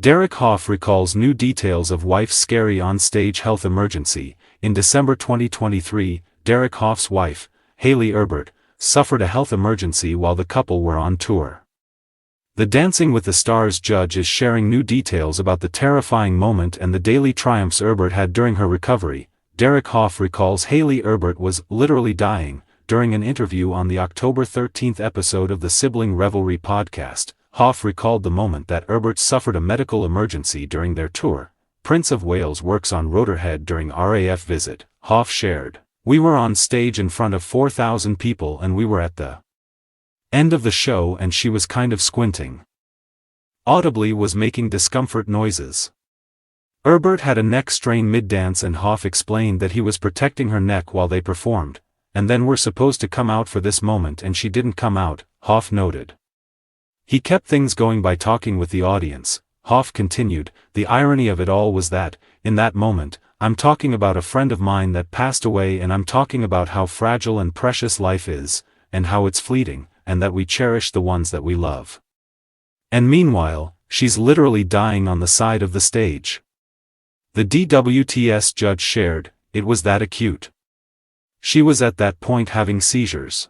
Derek Hough recalls new details of wife's scary onstage health emergency. In December 2023, Derek Hough's wife, Hayley Erbert, suffered a health emergency while the couple were on tour. The Dancing with the Stars judge is sharing new details about the terrifying moment and the daily triumphs Erbert had during her recovery. Derek Hough recalls Hayley Erbert was literally dying. During an interview on the October 13 episode of the Sibling Revelry podcast, Hough recalled the moment that Erbert suffered a medical emergency during their tour. Prince of Wales works on Rotorhead during RAF visit. Hough shared, "We were on stage in front of 4,000 people and we were at the end of the show and she was kind of squinting. Audibly was making discomfort noises." Erbert had a neck strain mid-dance and Hough explained that he was protecting her neck while they performed, and then were supposed to come out for this moment and she didn't come out, Hough noted. He kept things going by talking with the audience. Hough continued, "The irony of it all was that, in that moment, I'm talking about a friend of mine that passed away and I'm talking about how fragile and precious life is, and how it's fleeting, and that we cherish the ones that we love. And meanwhile, she's literally dying on the side of the stage." The DWTS judge shared, "It was that acute. She was at that point having seizures.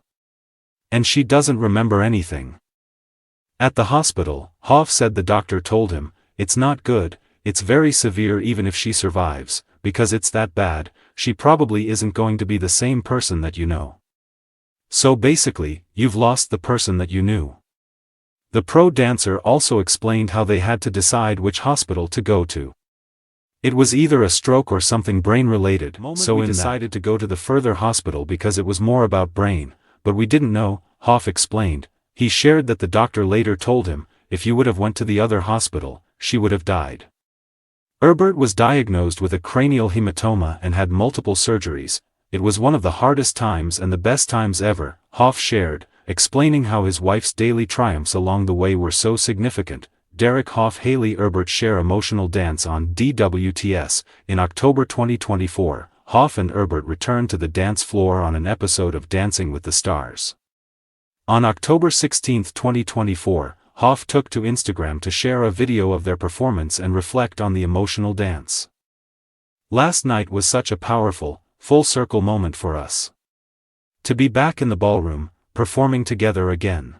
And she doesn't remember anything." At the hospital, Hough said the doctor told him, "It's not good, it's very severe even if she survives, because it's that bad, she probably isn't going to be the same person that you know. So basically, you've lost the person that you knew." The pro dancer also explained how they had to decide which hospital to go to. It was either a stroke or something brain-related, so we decided to go to the further hospital because it was more about brain, but we didn't know, Hough explained. He shared that the doctor later told him, "If you would have went to the other hospital, she would have died." Erbert was diagnosed with a cranial hematoma and had multiple surgeries. "It was one of the hardest times and the best times ever," Hough shared, explaining how his wife's daily triumphs along the way were so significant. Derek Hough Hayley Erbert share emotional dance on DWTS. In October 2024, Hough and Erbert returned to the dance floor on an episode of Dancing with the Stars. On October 16, 2024, Hough took to Instagram to share a video of their performance and reflect on the emotional dance. "Last night was such a powerful, full-circle moment for us. To be back in the ballroom, performing together again.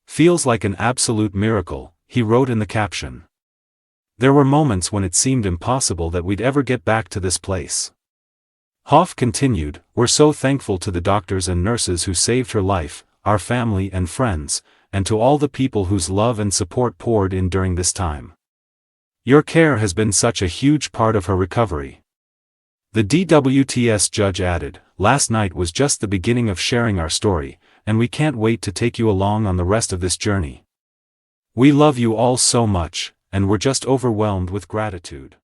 Feels like an absolute miracle," he wrote in the caption. "There were moments when it seemed impossible that we'd ever get back to this place." Hough continued, "We're so thankful to the doctors and nurses who saved her life, our family and friends, and to all the people whose love and support poured in during this time. Your care has been such a huge part of her recovery." The DWTS judge added, "Last night was just the beginning of sharing our story, and we can't wait to take you along on the rest of this journey. We love you all so much, and we're just overwhelmed with gratitude."